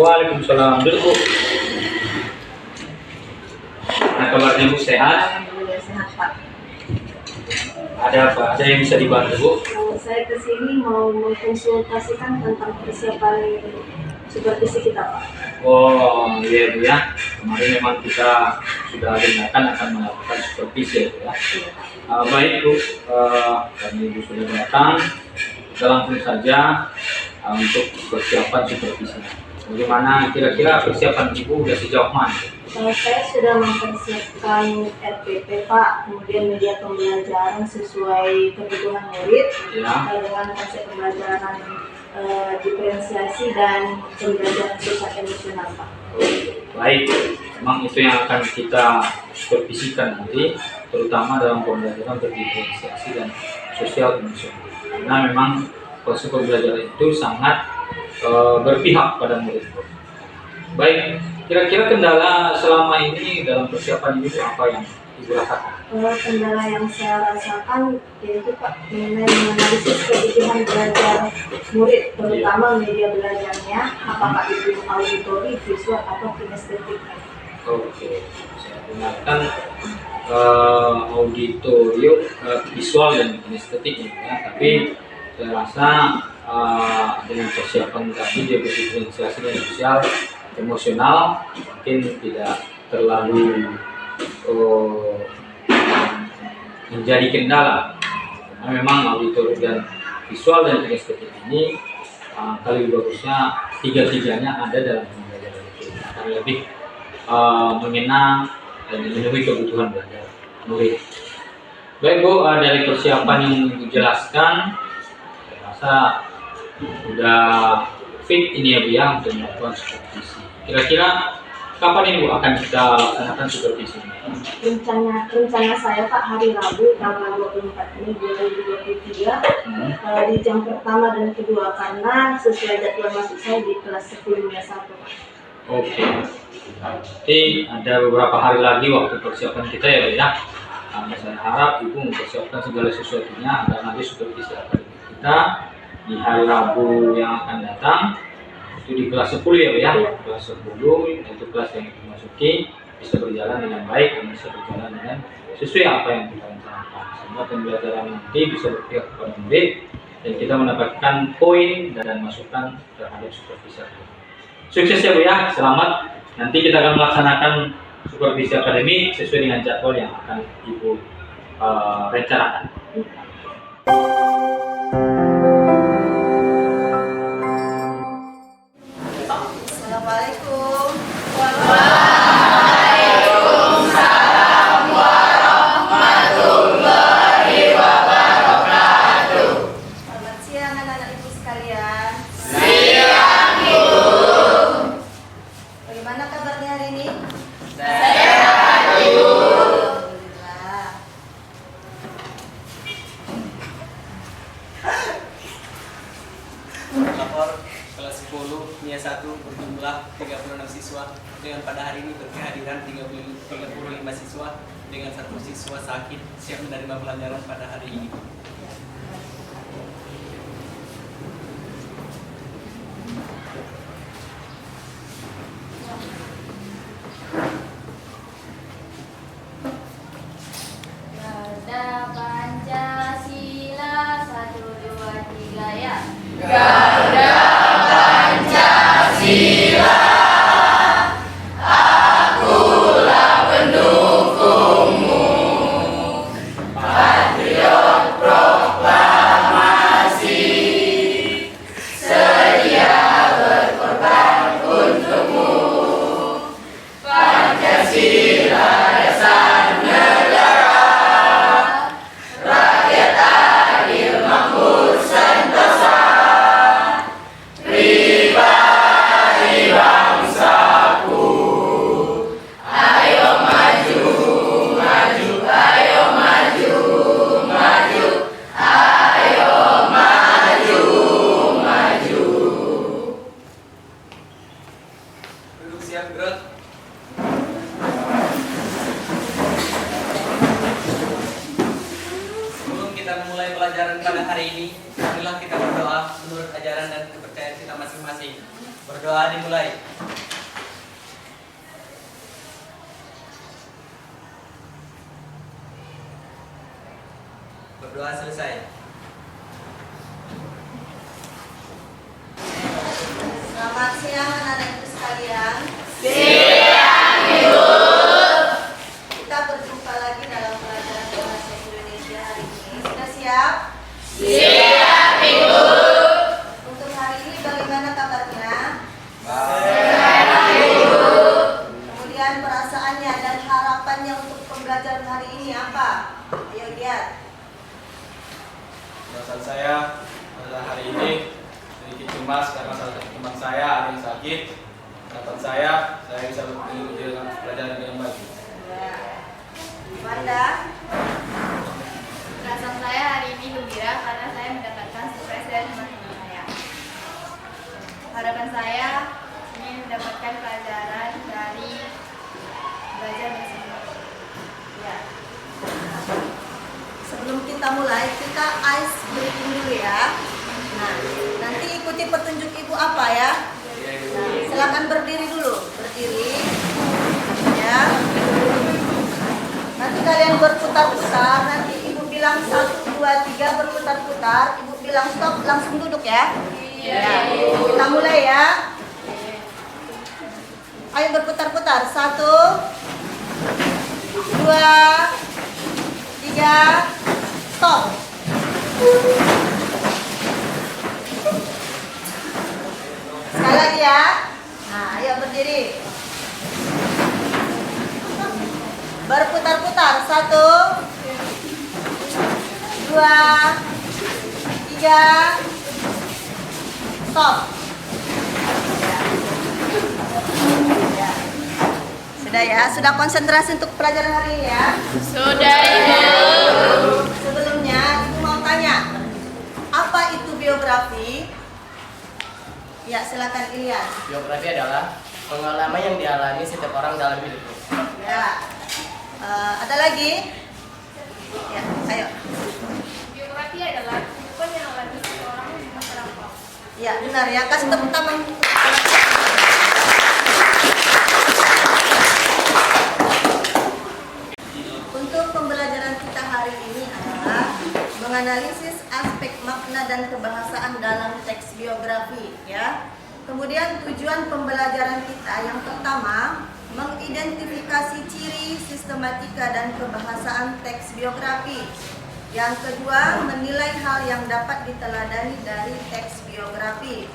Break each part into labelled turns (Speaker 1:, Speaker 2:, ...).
Speaker 1: Waalaikumsalam. Duduk, Bu. Nah, kabarnya Bu sehat?
Speaker 2: Alhamdulillah sehat, Pak.
Speaker 1: Ada apa? Ada yang bisa dibantu, Bu?
Speaker 2: Saya kesini mau mengkonsultasikan tentang persiapan supervisi kita, Pak.
Speaker 1: Oh, iya Bu ya. Kemarin memang kita sudah dengarkan akan melakukan supervisi ya Bu ya.
Speaker 2: Iya, Pak.
Speaker 1: Baik Bu, kami Ibu sudah datang. Kita langsung saja untuk persiapan supervisi. Bagaimana kira-kira persiapan Ibu sudah sejauh mana?
Speaker 2: Saya sudah mempersiapkan RPP, Pak, kemudian media pembelajaran sesuai kebutuhan murid
Speaker 1: Ya.
Speaker 2: dengan konsep pembelajaran diferensiasi dan pembelajaran sosial emosional, Pak.
Speaker 1: Baik, memang itu yang akan kita supervisikan nanti, terutama dalam pembelajaran berdiferensiasi dan sosial emosional. Karena memang konsep pembelajaran itu sangat berpihak pada murid. Baik, kira-kira kendala selama ini dalam persiapan ini apa yang Ibu rasakan?
Speaker 2: Kendala yang saya rasakan yaitu Pak mengenai menganalisis kebutuhan belajar murid, terutama media belajarnya, apakah itu auditori, visual atau kinestetik.
Speaker 1: Oke, saya gunakan auditorium, visual dan kinestetik ya. Tapi saya rasa dengan persiapan tadi dia berdiferensiasi dan sosial emosional mungkin tidak terlalu menjadi kendala, karena memang auditorium dan visual dan kinestetik ini kali bagusnya tiga-tiganya ada dalam pembelajaran itu akan lebih mengena dan memenuhi kebutuhan belajar murid. Baik Bu, dari persiapan yang dijelaskan saya rasa sudah fit ini ya Bu ya untuk melakukan supervisi. Kira-kira kapan Ibu akan kita laksanakan supervisi ini?
Speaker 2: Rencana saya Pak hari Rabu tanggal 24 Mei 2023 di jam pertama dan kedua, karena sesuai jadwal masuk saya di kelas 10-1, Pak.
Speaker 1: Oke. Berarti ada beberapa hari lagi waktu persiapan kita ya Bu ya. Saya harap Ibu mempersiapkan segala sesuatunya agar nanti supervisi akademik kita di hari Rabu yang akan datang itu di kelas 10 ya Bu ya. Kelas 10 itu kelas yang kita masuki bisa berjalan dengan baik dan bisa berjalan dengan sesuai apa yang kita rencanakan, sehingga pembelajaran nanti bisa berpihak kepada murid dan kita mendapatkan poin dan masukan terhadap supervisi. Sukses ya Bu ya, selamat. Nanti kita akan melaksanakan supervisi akademik sesuai dengan jadwal yang akan Ibu rencanakan.
Speaker 2: Assalamualaikum.
Speaker 3: Waalaikumsalam warahmatullahi wabarakatuh.
Speaker 2: Selamat siang anak-anak Ibu sekalian.
Speaker 3: Siang Ibu.
Speaker 2: Bagaimana kabarnya hari ini?
Speaker 3: Sehat Ibu.
Speaker 2: Alhamdulillah.
Speaker 4: Lapor kelas 10 NIA 1 berjumlah 36 siswa dengan pada hari ini berkehadiran 35 siswa dengan satu siswa sakit siap menerima pelajaran pada hari ini.
Speaker 5: Garda Pancasila 1, 2, 3 ya.
Speaker 3: Garda Pancasila, akulah pendukungmu. Patriot proklamasi, sedia berkorban untukmu. Pancasila dasar negara, rakyat adil makmur sentosa, pribadi bangsaku. Ayo maju, maju, ayo maju, maju, ayo maju, maju.
Speaker 4: Duduk siap gerak. Sebelum kita memulai pelajaran pada hari ini, marilah kita berdoa menurut ajaran dan kepercayaan kita masing-masing. Berdoa dimulai. Berdoa selesai.
Speaker 2: Selamat siang anak-anak ibu sekalian.
Speaker 3: Siang, Ibu.
Speaker 2: Kita berjumpa lagi dalam pelajaran bahasa Indonesia hari ini. Sudah siap?
Speaker 3: Siap, Ibu.
Speaker 2: Untuk hari ini bagaimana kabarnya?
Speaker 3: Sehat, Ibu.
Speaker 2: Kemudian perasaannya dan harapannya untuk pembelajaran hari ini apa? Ayo lihat.
Speaker 4: Perasaan saya pada hari ini sedikit cemas karena salah satu teman saya ada yang sakit. Harapan saya bisa mengikuti dengan pelajaran dengan baik.
Speaker 2: Ya. Wanda,
Speaker 5: Perasaan saya hari ini gembira karena saya mendapatkan surprise dari teman-teman saya. Harapan saya ingin mendapatkan pelajaran dari belajar bahasa Indonesia.
Speaker 2: ya. Sebelum kita mulai, kita ice breaking dulu ya. Nah, nanti ikuti petunjuk ibu apa ya? Nah, silakan berdiri dulu, berdiri. Ya. Nanti kalian berputar-putar. Nanti ibu bilang 1, 2, 3 berputar-putar. Ibu bilang stop, langsung duduk ya. Ya. Kita mulai ya. Ayo berputar-putar. 1, 2, 3, stop. Sekali lagi ya. Nah, ayo berdiri. Berputar-putar. 1, 2, 3, stop. Ya. Sudah ya, sudah konsentrasi untuk pelajaran hari ini ya.
Speaker 3: Sudah, Ibu.
Speaker 2: Sebelumnya, ibu mau tanya, apa itu biografi? Ya, silakan Ilya.
Speaker 6: Biografi adalah pengalaman yang dialami setiap orang dalam hidupnya.
Speaker 2: Ya, ada lagi? Ya, ayo.
Speaker 5: Biografi adalah kehidupan yang alami seseorang di masa lampau.
Speaker 2: Ya, benar ya. Kasih tepuk tangan. Untuk pembelajaran kita hari ini adalah menganalisis aspek makna dan kebahasaan dalam teks biografi ya. Kemudian tujuan pembelajaran kita yang pertama mengidentifikasi ciri, sistematika dan kebahasaan teks biografi. Yang kedua, menilai hal yang dapat diteladani dari teks biografi.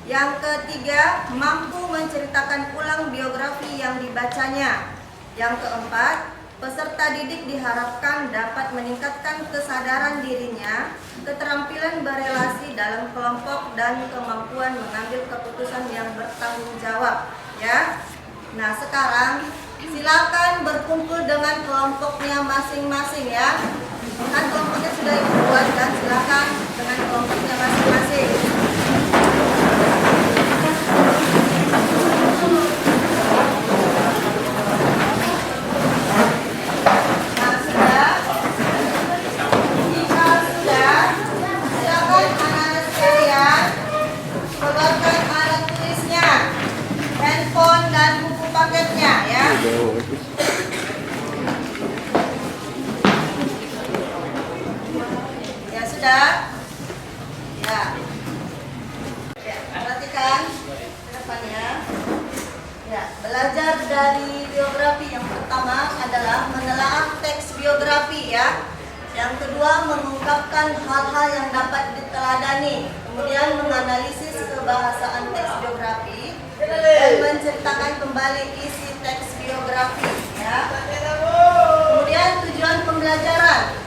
Speaker 2: Yang ketiga, mampu menceritakan ulang biografi yang dibacanya. Yang keempat, peserta didik diharapkan dapat meningkatkan kesadaran dirinya, keterampilan berelasi dalam kelompok, dan kemampuan mengambil keputusan yang bertanggung jawab. Ya. Nah, sekarang silakan berkumpul dengan kelompoknya masing-masing ya. Kan kelompoknya sudah ibu buat kan, silakan dengan kelompoknya masing-masing. Nah, sudah. Jika sudah, silakan anak-anak sekalian keluarkan alat tulisnya, handphone dan buku paketnya ya. Ya sudah. Ya. Ya, perhatikan ke depannya. Ya, belajar dari biografi yang pertama adalah menelaah teks biografi ya. Yang kedua, mengungkapkan hal-hal yang dapat diteladani. Kemudian menganalisis kebahasaan teks biografi dan menceritakan kembali isi teks biografi ya. Kemudian tujuan pembelajaran.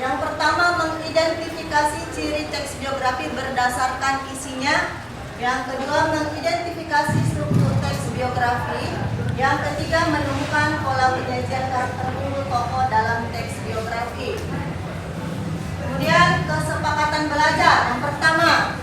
Speaker 2: Yang pertama, mengidentifikasi ciri teks biografi berdasarkan isinya. Yang kedua, mengidentifikasi struktur teks biografi. Yang ketiga, menemukan pola penyajian karakter tokoh dalam teks biografi. Kemudian kesepakatan belajar. Yang pertama,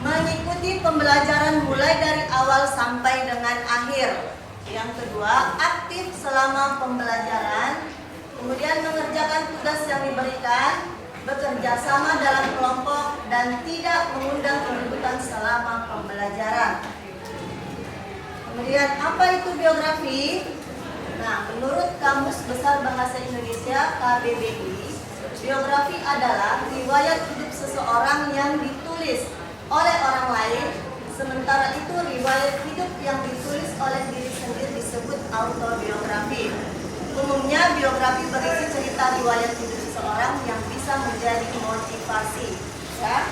Speaker 2: mengikuti pembelajaran mulai dari awal sampai dengan akhir. Yang kedua, aktif selama pembelajaran. Kemudian mengerjakan tugas yang diberikan, bekerja sama dalam kelompok, dan tidak mengundang keributan selama pembelajaran. Kemudian apa itu biografi? Nah, menurut Kamus Besar Bahasa Indonesia KBBI, biografi adalah riwayat hidup seseorang yang ditulis oleh orang lain. Sementara itu riwayat hidup yang ditulis oleh diri sendiri disebut autobiografi. Umumnya biografi berisi cerita riwayat hidup seseorang yang bisa menjadi motivasi. Ya.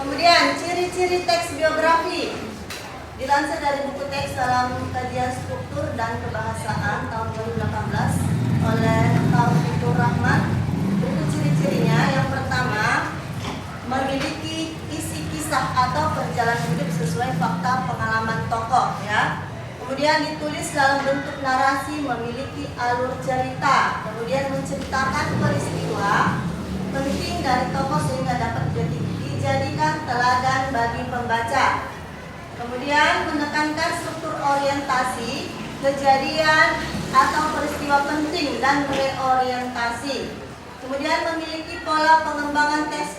Speaker 2: Kemudian ciri-ciri teks biografi dilansir dari buku teks dalam kajian struktur dan kebahasaan tahun 2018 oleh Taufikur Rahman. Buku ciri-cirinya yang pertama, memiliki isi kisah atau perjalanan hidup sesuai fakta pengalaman tokoh, ya. Kemudian ditulis dalam bentuk narasi, memiliki alur cerita, kemudian menceritakan peristiwa penting dari tokoh sehingga dapat dijadikan teladan bagi pembaca. Kemudian menekankan struktur orientasi, kejadian atau peristiwa penting dan reorientasi. Kemudian memiliki pola pengembangan teks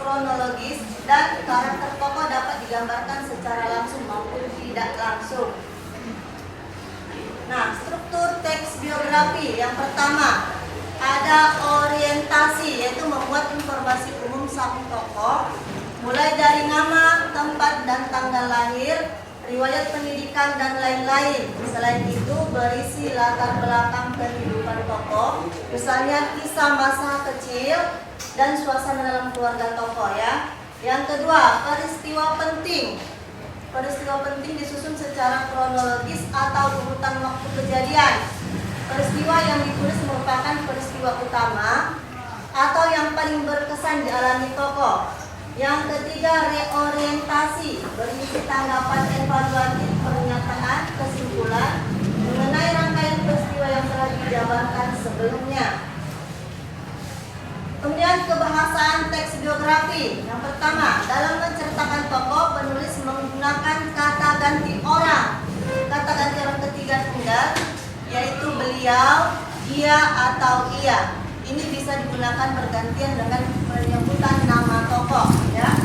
Speaker 2: kronologis dan karakter tokoh dapat digambarkan secara langsung maupun tidak langsung. Nah, struktur teks biografi yang pertama ada orientasi, yaitu membuat informasi umum sang tokoh, mulai dari nama, tempat dan tanggal lahir, riwayat pendidikan dan lain-lain. Selain itu berisi latar belakang kehidupan tokoh, misalnya kisah masa kecil dan suasana dalam keluarga tokoh, ya. Yang kedua, peristiwa penting. Peristiwa penting disusun secara kronologis atau urutan waktu kejadian. Peristiwa yang ditulis merupakan peristiwa utama atau yang paling berkesan dialami tokoh. Yang ketiga, reorientasi, berisi tanggapan evaluatif, pernyataan, kesimpulan mengenai rangkaian peristiwa yang telah dijabarkan sebelumnya. Kemudian kebahasaan teks biografi. Yang pertama, dalam menceritakan tokoh, penulis menggunakan kata ganti orang. Kata ganti orang ketiga tunggal, yaitu beliau, dia, atau ia. Ini bisa digunakan bergantian dengan penyebutan nama tokoh, ya.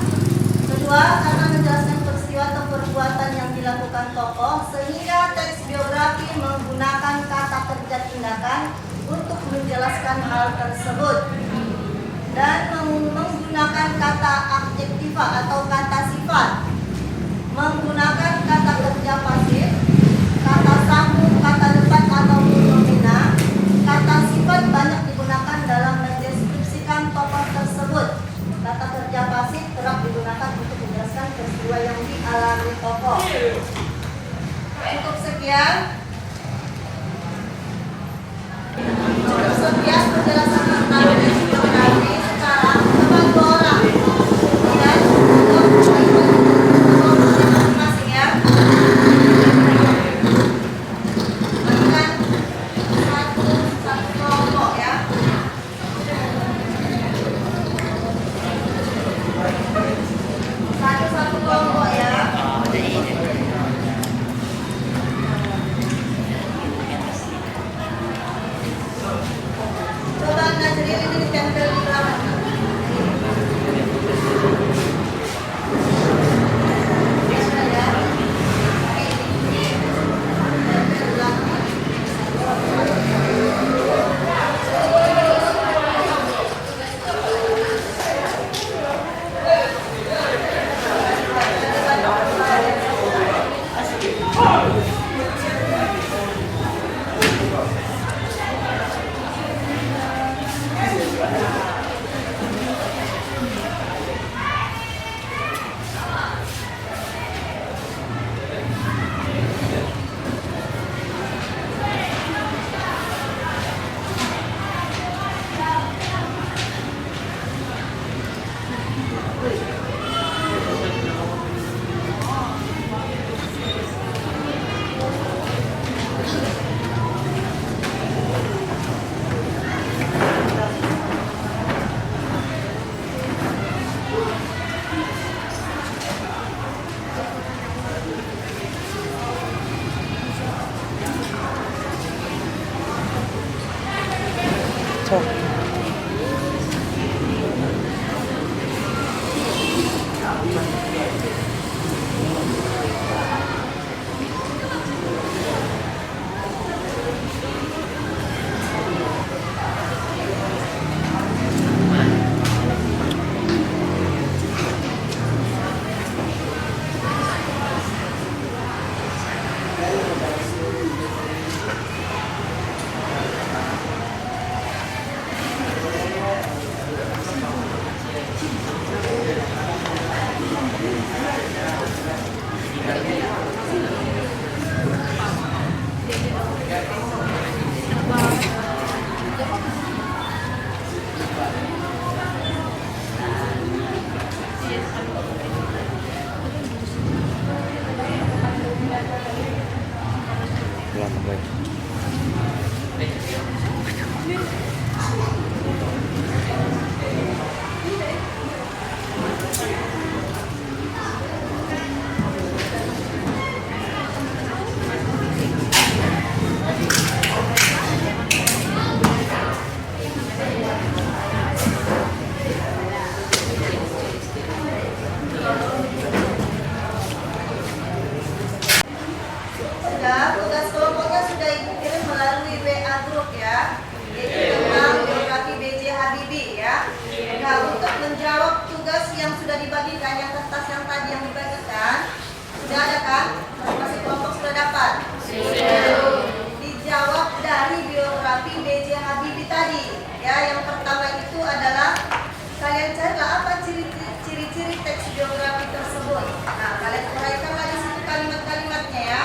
Speaker 2: Kedua, karena menjelaskan peristiwa atau perbuatan yang dilakukan tokoh, sehingga teks biografi menggunakan kata kerja tindakan untuk menjelaskan hal tersebut. Dan menggunakan kata adjektiva atau kata sifat, menggunakan kata kerja pasif, kata sambung, kata depan atau nomina. Kata sifat banyak digunakan dalam mendeskripsikan tokoh tersebut. Kata kerja pasif kerap digunakan untuk menjelaskan peristiwa yang dialami tokoh. Cukup sekian. Cukup sekian penjelasan tentang biografi. Sekarang teman dua orang dan masing-masing, ya. Bagikan satu kelompok, ya. Satu kelompok, ya. Coba Najril ini ditempel di belakang. Bisa, ya. Tempel di belakang. Sudah, tugas kelompoknya sudah Ibu kirim melalui WA Group ya. Yaitu tentang biografi B.J. Habibie ya. Nah, untuk menjawab tugas yang sudah dibagikan, yang kertas yang tadi yang dibagikan, sudah ada kan? Masih kelompok sudah dapat? Dijawab dari biografi B.J. Habibie tadi. Ya, yang pertama itu adalah kalian carilah apa ciri-ciri teks biografi tersebut. Nah, kalian uraikanlah di situ kalimat-kalimatnya ya.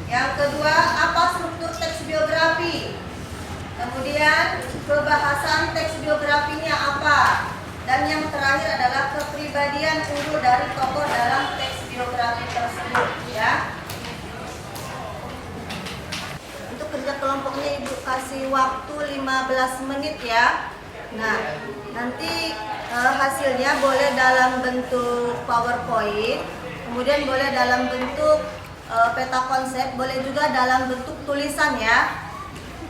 Speaker 2: Yang kedua, apa struktur teks biografi? Kemudian, kebahasan teks biografinya apa? Dan yang terakhir adalah kepribadian unggul dari tokoh dalam teks biografi tersebut ya. Untuk kerja kelompoknya Ibu kasih waktu 15 menit ya. Nah, nanti hasilnya boleh dalam bentuk PowerPoint, kemudian boleh dalam bentuk peta konsep, boleh juga dalam bentuk tulisan ya.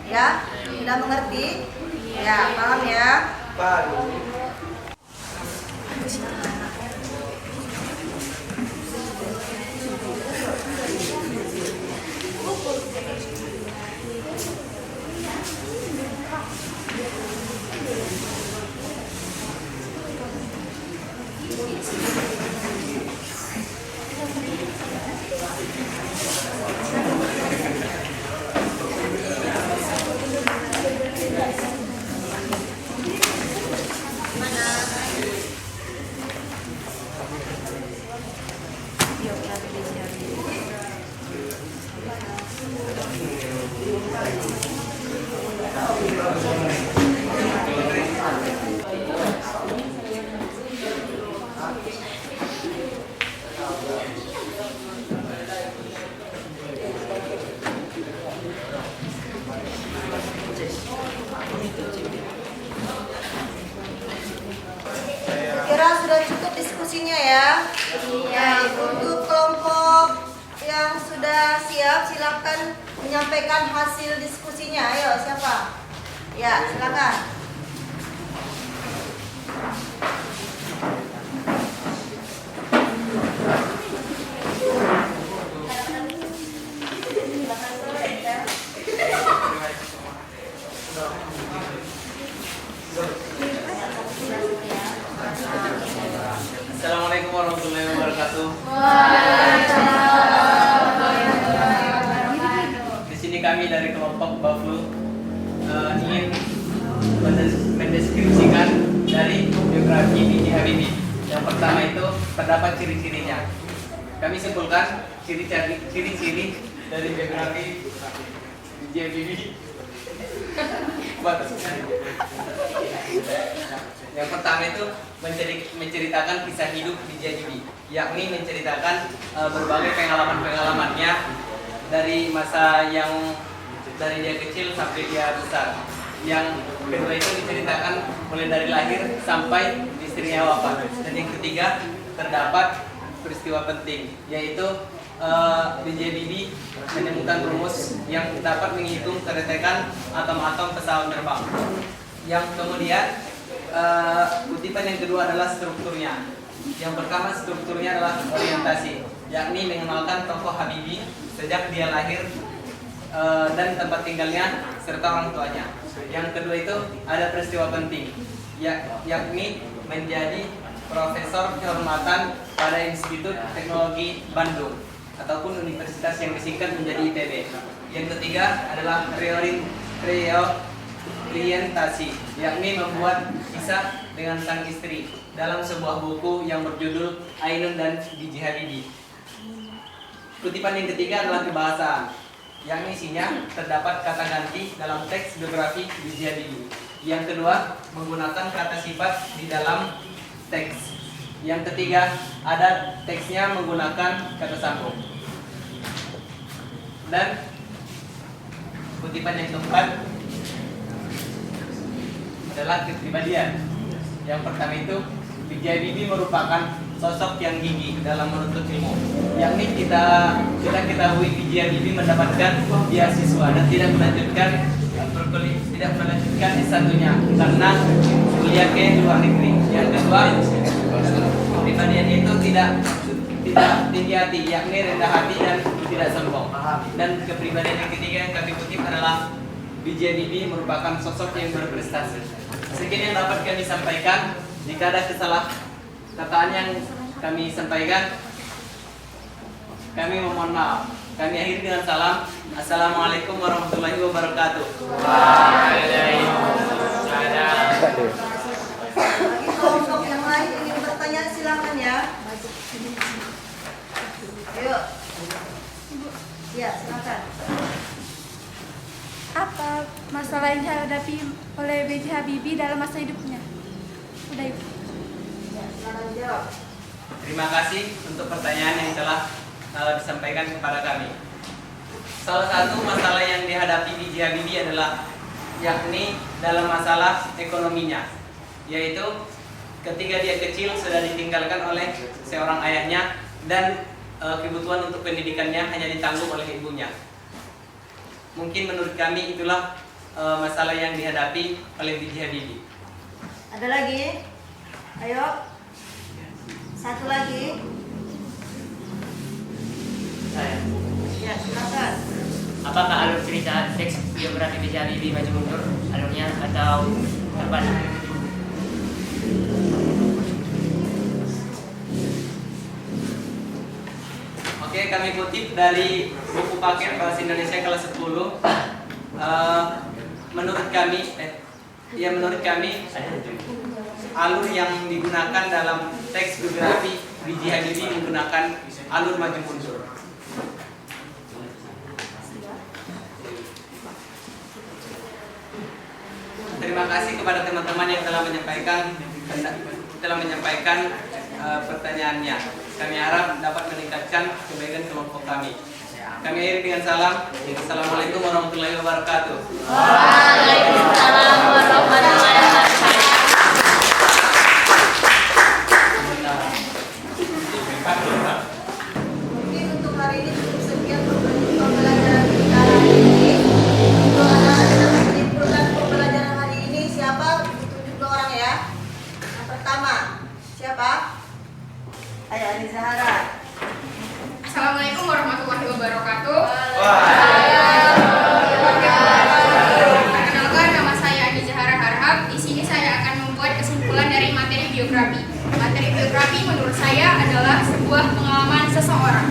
Speaker 2: Ya, sudah mengerti? Ya, paham ya? Kira sudah cukup diskusinya ya. Ya, untuk kelompok yang sudah siap silakan menyampaikan hasil diskusinya. Ayo, siapa? Ya, silakan.
Speaker 4: Assalamualaikum warahmatullahi wabarakatuh. Di sini kami dari kelompok Baflu ingin mendeskripsikan dari biografi B.J. Habibie. Yang pertama itu terdapat ciri-cirinya. Kami simpulkan ciri-ciri dari biografi B.J. Habibie. Yang pertama itu menceritakan kisah hidup B.J. Habibie, yakni menceritakan berbagai pengalaman-pengalamannya dari masa yang dari dia kecil sampai dia besar. Yang kedua itu diceritakan mulai dari lahir sampai istrinya wafat. Dan yang ketiga terdapat peristiwa penting, yaitu B.J. Habibie menemukan rumus yang dapat menghitung kedetekan atom-atom pesawat terbang. Yang kemudian kutipan yang kedua adalah strukturnya. Yang pertama strukturnya adalah orientasi, yakni mengenalkan tokoh Habibie sejak dia lahir dan tempat tinggalnya serta orang tuanya. Yang kedua itu ada peristiwa penting, yakni menjadi profesor kehormatan pada Institut Teknologi Bandung ataupun universitas yang disingkat menjadi ITB. Yang ketiga adalah orientasi, yakni membuat kisah dengan sang istri dalam sebuah buku yang berjudul Ainun dan B.J. Habibie. Kutipan yang ketiga adalah kebahasaan, yakni isinya terdapat kata ganti dalam teks biografi B.J. Habibie. Yang kedua, menggunakan kata sifat di dalam teks. Yang ketiga, ada teksnya menggunakan kata sambung. Dan kutipan yang keempat adalah kepribadian. Yang pertama itu, B.J. Habibie merupakan sosok yang gigih dalam menuntut ilmu. Yakni kita ketahui B.J. Habibie mendapatkan beasiswa dan tidak melanjutkan S1-nya karena kuliah ke luar negeri. Yang kedua, kepribadian itu tidak tinggi hati, yakni rendah hati dan tidak sombong. Dan kepribadian yang ketiga yang kami kutip adalah B.J. Habibie merupakan sosok yang berprestasi. Sekian yang dapat kami sampaikan. Jika ada kataan yang kami sampaikan, kami memohon maaf. Kami akhiri dengan salam. Assalamualaikum warahmatullahi wabarakatuh.
Speaker 2: Bagi kelompok yang lain ingin bertanya silakan ya. Ayo. Ya, silakan.
Speaker 5: Apa masalah yang dihadapi oleh B.J. Habibie dalam masa hidupnya? Udah Ibu.
Speaker 2: Ya, silakan jawab.
Speaker 4: Terima kasih untuk pertanyaan yang telah disampaikan kepada kami. Salah satu masalah yang dihadapi B.J. Habibie adalah yakni dalam masalah ekonominya, yaitu ketika dia kecil sudah ditinggalkan oleh seorang ayahnya dan kebutuhan untuk pendidikannya hanya ditanggung oleh ibunya. Mungkin menurut kami itulah masalah yang dihadapi oleh B.J. Habibie.
Speaker 2: Ada lagi? Ayo. Satu lagi.
Speaker 6: Saya.
Speaker 2: Ya, silakan.
Speaker 6: Apakah alur cerita teks biografi B.J. Habibie maju mundur alurnya atau terbalik?
Speaker 4: Oke, kami kutip dari buku paket Bahasa Indonesia kelas 10. Menurut kami alur yang digunakan dalam teks biografi B.J. Habibie menggunakan alur maju mundur. Terima kasih kepada teman-teman yang telah menyampaikan pertanyaannya. Kami harap dapat meningkatkan kebaikan kelompok kami. Kami akhiri dengan salam. Assalamualaikum warahmatullahi wabarakatuh.
Speaker 3: Waalaikumsalam warahmatullahi wabarakatuh.
Speaker 2: Mungkin untuk hari ini cukup sekian pembelajaran kita hari ini. Untuk anak-anak yang menyimpulkan pembelajaran hari ini, siapa? Ditunjuk dua orang ya. Yang pertama, siapa? Ayo, Ani Zahara.
Speaker 3: Assalamualaikum warahmatullahi wabarakatuh. Perkenalkan, nama saya Ani Zahara Harhab. Di sini saya akan membuat kesimpulan dari materi biografi. Materi biografi menurut saya adalah sebuah pengalaman seseorang.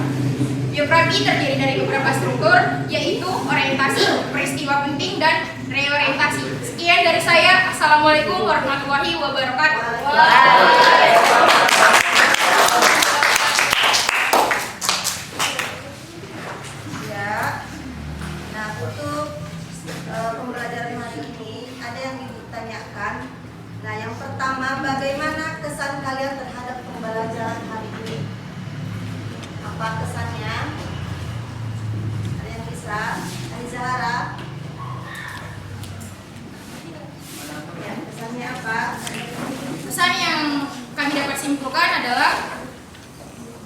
Speaker 3: Biografi terdiri dari beberapa struktur, yaitu orientasi, peristiwa penting, dan reorientasi. Sekian dari saya. Assalamualaikum warahmatullahi wabarakatuh.
Speaker 2: Ya. Nah, untuk pembelajaran hari ini ada yang ditanyakan. Nah, yang pertama, bagaimana kesan kalian terhadap pembelajaran hari ini? Apa kesannya? Ada yang bisa? Ani Zahara. Ya, kesannya apa?
Speaker 3: Pesan yang kami dapat simpulkan adalah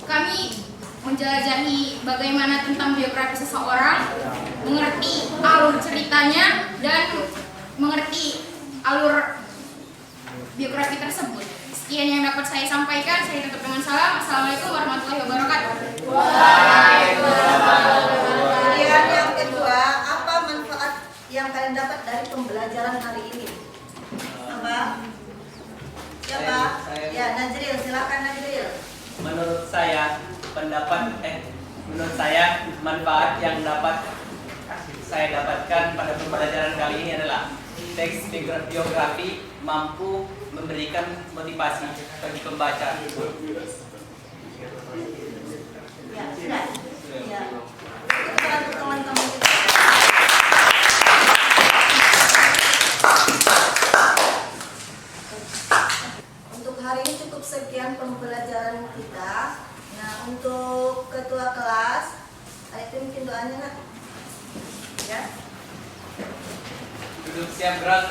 Speaker 3: kami menjelajahi bagaimana tentang biografi seseorang, mengerti alur ceritanya, dan mengerti alur biografi tersebut. Sekian yang dapat saya sampaikan. Saya tutup dengan salam. Assalamualaikum warahmatullahi wabarakatuh.
Speaker 2: Kemudian yang kedua, apa manfaat yang kalian dapat dari pembelajaran hari ini? Apa? Siapa?
Speaker 4: Saya.
Speaker 2: Ya, Najril, silakan Najril.
Speaker 4: Menurut saya manfaat yang dapat saya dapatkan pada pembelajaran kali ini adalah teks biografi mampu memberikan motivasi bagi pembaca.
Speaker 2: Ya, sudah. Ya. Itu untuk teman-teman kita. Untuk hari ini cukup sekian pembelajaran kita. Nah, untuk ketua kelas, ayo mungkin doanya nak. Ya.
Speaker 4: Duduk siap gerak.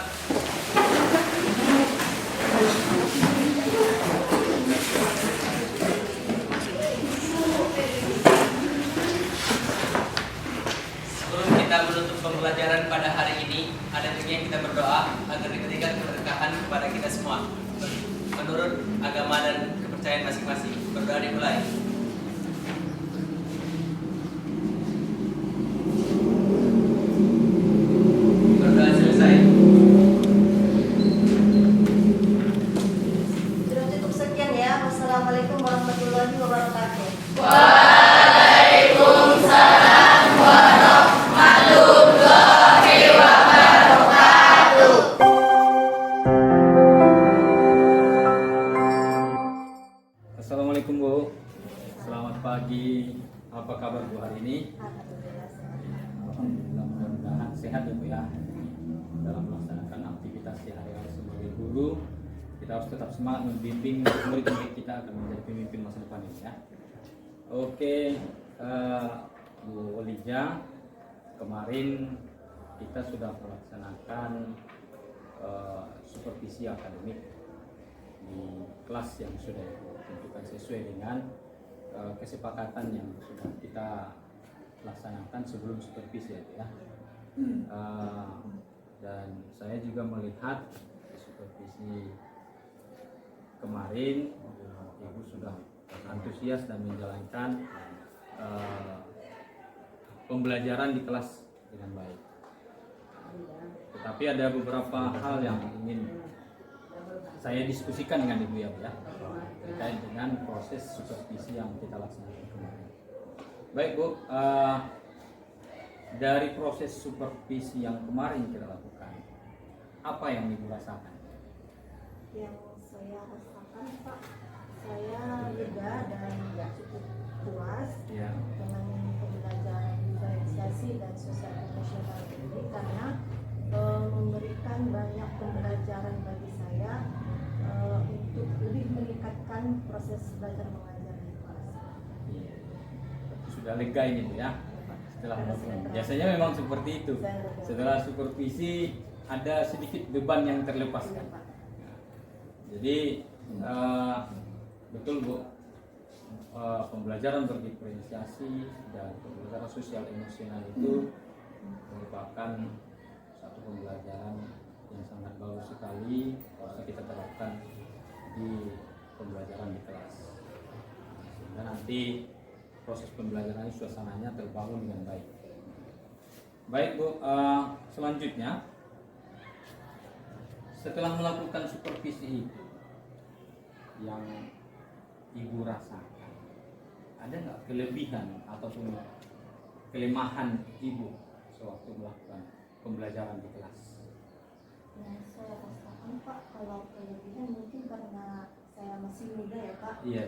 Speaker 4: pembelajaran pada hari ini ada baiknya kita berdoa agar diberikan keberkahan kepada kita semua. Menurut agama dan kepercayaan masing-masing, berdoa dimulai. Berdoa selesai.
Speaker 2: Sudah cukup sekian ya. Wassalamualaikum warahmatullahi wabarakatuh.
Speaker 1: Assalamualaikum Bu. Selamat pagi. Apa kabar Bu hari ini?
Speaker 2: Alhamdulillah.
Speaker 1: Alhamdulillah, mudah-mudahan sehat ya Bu ya. Dalam melaksanakan aktivitas sehari-hari sebagai guru, kita harus tetap semangat membimbing murid-murid kita agar menjadi pemimpin masa depan ini ya. Oke, Bu Olija, kemarin kita sudah melaksanakan supervisi akademik di kelas yang sudah ditentukan sesuai dengan kesepakatan yang sudah kita laksanakan sebelum supervisi ya. Dan saya juga melihat supervisi kemarin Ibu sudah antusias dan menjalankan pembelajaran di kelas dengan baik. Tetapi ada beberapa hal yang ingin saya diskusikan dengan Ibu ya, Bu ya, terkait dengan proses supervisi yang kita laksanakan kemarin. Baik Bu, dari proses supervisi yang kemarin kita lakukan, apa yang Ibu rasakan?
Speaker 2: Yang saya rasakan Pak, saya lega dan cukup puas
Speaker 1: Ya.
Speaker 2: dengan pembelajaran diferensiasi dan sosial emosional ini karena memberikan banyak pembelajaran bagi saya untuk lebih meningkatkan proses belajar mengajar di kelas.
Speaker 1: Iya. Sudah lega ini Bu ya. Setelah melakukan. Biasanya memang seperti itu. Setelah supervisi ada sedikit beban yang terlepaskan. Jadi betul Bu, pembelajaran berdiferensiasi dan pembelajaran sosial emosional itu merupakan satu pembelajaran yang sangat bagus sekali harus kita terapkan di pembelajaran di kelas, sehingga nanti proses pembelajaran suasananya terbangun dengan baik. Baik Bu, selanjutnya setelah melakukan supervisi itu yang Ibu rasakan, ada nggak kelebihan ataupun kelemahan Ibu sewaktu melakukan pembelajaran di kelas?
Speaker 2: Yang saya rasakan Pak, kalau kelebihan mungkin karena saya masih muda ya Pak,
Speaker 1: Iya.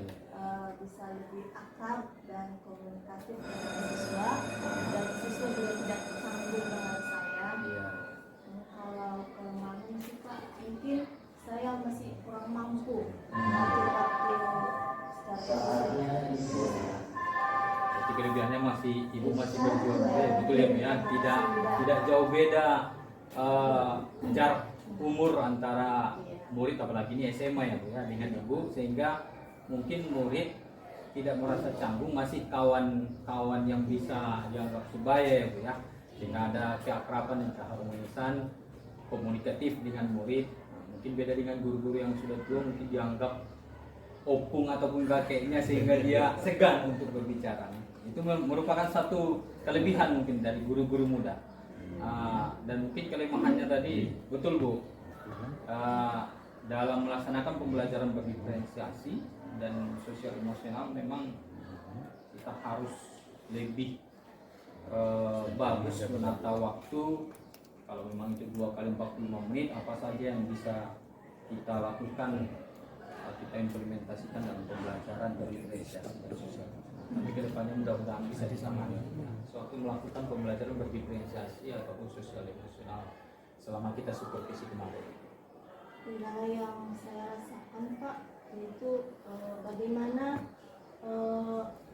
Speaker 2: bisa lebih akrab dan komunikatif dengan siswa, dan siswa juga tidak canggung dengan saya.
Speaker 1: Iya.
Speaker 2: Kalau kelemahan sih Pak, mungkin saya masih kurang mampu mengatur waktu secara
Speaker 1: Jadi kelebihannya masih Ibu masih berjuang ya, betul ya Bu ya. Tidak jauh beda jarak umur antara murid, apalagi ini SMA ya Bu ya, dengan Ibu, sehingga mungkin murid tidak merasa canggung, masih kawan-kawan yang bisa dianggap sebaya ya Bu ya, sehingga ada keakraban dan keharmonisan komunikatif dengan murid. Mungkin beda dengan guru-guru yang sudah tua, mungkin dianggap opung ataupun kakeknya sehingga dia segan untuk berbicara. Itu merupakan satu kelebihan mungkin dari guru-guru muda. Dan mungkin kelemahannya tadi betul Bu, dalam melaksanakan pembelajaran berdiferensiasi dan sosial emosional memang kita harus lebih bagus menata waktu. Kalau memang itu 2 kali 45 menit, apa saja yang bisa kita lakukan, kita implementasikan dalam pembelajaran berdiferensiasi dan sosial. Tapi kedepannya mudah-mudahan bisa disamakan. Sewaktu melakukan pembelajaran berdiferensiasi ataupun sosial emosional selama kita supervisi kemarin.
Speaker 2: kendala yang saya rasakan Pak, yaitu bagaimana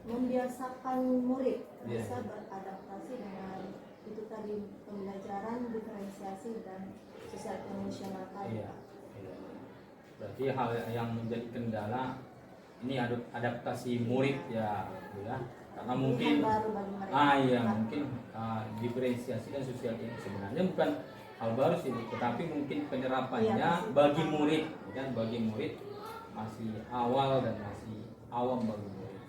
Speaker 2: membiasakan murid bisa beradaptasi dengan itu tadi pembelajaran diferensiasi dan sosial emosional tadi.
Speaker 1: Iya. Berarti hal yang menjadi kendala ini adaptasi murid ya Bu ya, karena mungkin
Speaker 2: baru bagi mereka.
Speaker 1: iya mungkin diferensiasi dan sosial ini sebenarnya bukan hal baru sih, tetapi mungkin penerapannya
Speaker 2: Iya,
Speaker 1: bagi murid kan, bagi murid masih awal dan masih awam bagi murid.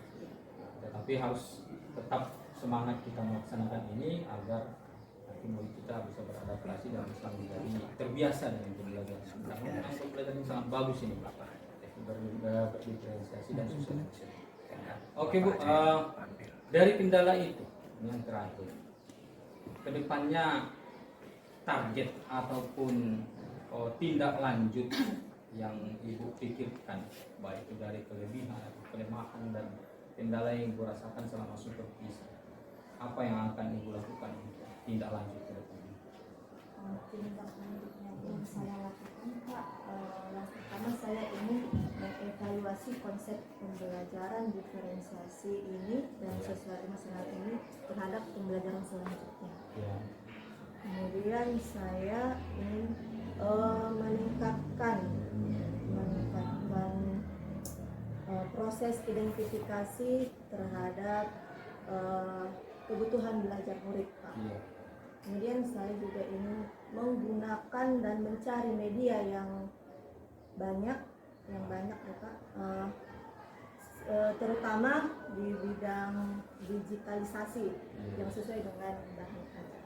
Speaker 1: Tetapi harus tetap semangat kita melaksanakan ini agar nanti murid kita bisa beradaptasi dan bisa menjadi terbiasa dengan pembelajaran. Karena pembelajaran yang sangat bagus ini Pak, berdiferensiasi dan sosialisasi. Oke Bu, dari kendala itu yang terakhir, kedepannya target ataupun tindak lanjut yang Ibu pikirkan, baik itu dari kelebihan atau kelemahan dan kendala yang Ibu rasakan selama supervisi, apa yang akan Ibu lakukan untuk tindak lanjut ke depannya?
Speaker 2: Tindak lanjutnya yang saya lakukan Pak, yang pertama saya ingin mengevaluasi konsep pembelajaran diferensiasi ini dan sosial emosional ini terhadap pembelajaran selanjutnya.
Speaker 1: Ya.
Speaker 2: Kemudian saya ingin meningkatkan proses identifikasi terhadap kebutuhan belajar murid Pak.
Speaker 1: Iya.
Speaker 2: Kemudian saya juga ingin menggunakan dan mencari media yang banyak ya Pak, terutama di bidang digitalisasi yang sesuai dengan bahan ajar.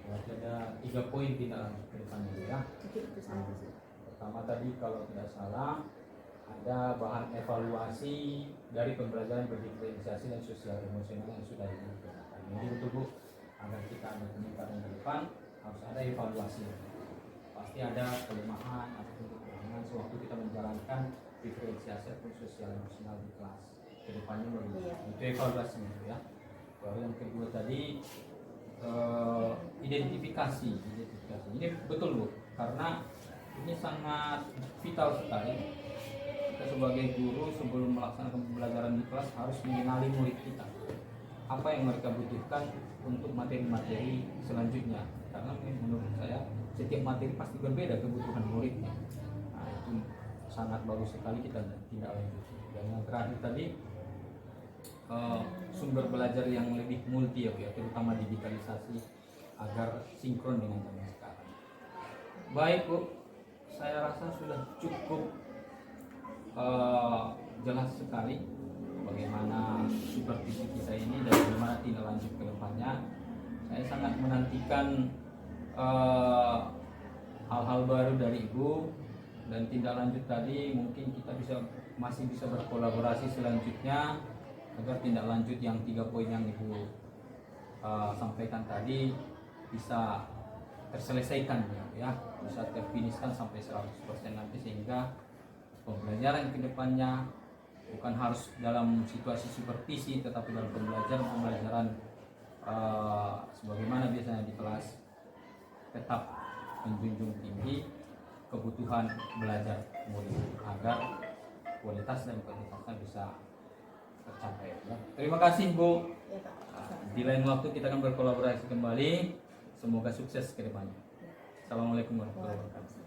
Speaker 1: Berarti ada 3 poin tindak lanjut ke depannya ya.
Speaker 2: Mungkin itu saja sih.
Speaker 1: Pertama tadi kalau tidak salah ada bahan evaluasi dari pembelajaran berdiferensiasi dan sosial emosional yang sudah dilakukan. Jadi untuk Bu, agar kita ada peningkatan ke depan harus ada evaluasi. Pasti ada kelemahan atau kekurangan sewaktu kita menjalankan diferensiasi atau sosial emosional di kelas. Kedepannya begitu. Itu evaluasinya ya. Lalu yang kedua tadi identifikasi. Ini betul Bu, karena ini sangat vital sekali. Kita sebagai guru sebelum melaksanakan pembelajaran di kelas harus mengenali murid kita, apa yang mereka butuhkan untuk materi-materi selanjutnya, karena menurut saya setiap materi pasti berbeda kebutuhan muridnya. Nah, itu sangat bagus sekali kita tindak lanjuti. Dan yang terakhir tadi sumber belajar yang lebih multi ya, terutama digitalisasi agar sinkron dengan zaman sekarang. Baik Bu, saya rasa sudah cukup jelas sekali bagaimana supervisi kita ini dan bagaimana tindak lanjut ke depannya. Saya sangat menantikan hal-hal baru dari Ibu, dan tindak lanjut tadi mungkin kita masih bisa berkolaborasi selanjutnya agar tindak lanjut yang 3 poin yang Ibu sampaikan tadi bisa terselesaikan ya, bisa terfinishkan sampai 100% nanti, sehingga pembelajaran ke depannya bukan harus dalam situasi supervisi, tetapi dalam pembelajaran sebagaimana biasanya di kelas, tetap menjunjung tinggi kebutuhan belajar murid agar kualitas dan kuantitasnya bisa tercapai ya. Terima kasih Bu.
Speaker 2: Ya Pak.
Speaker 1: Di lain waktu kita akan berkolaborasi kembali. Semoga sukses ke depannya. Assalamualaikum warahmatullahi wabarakatuh.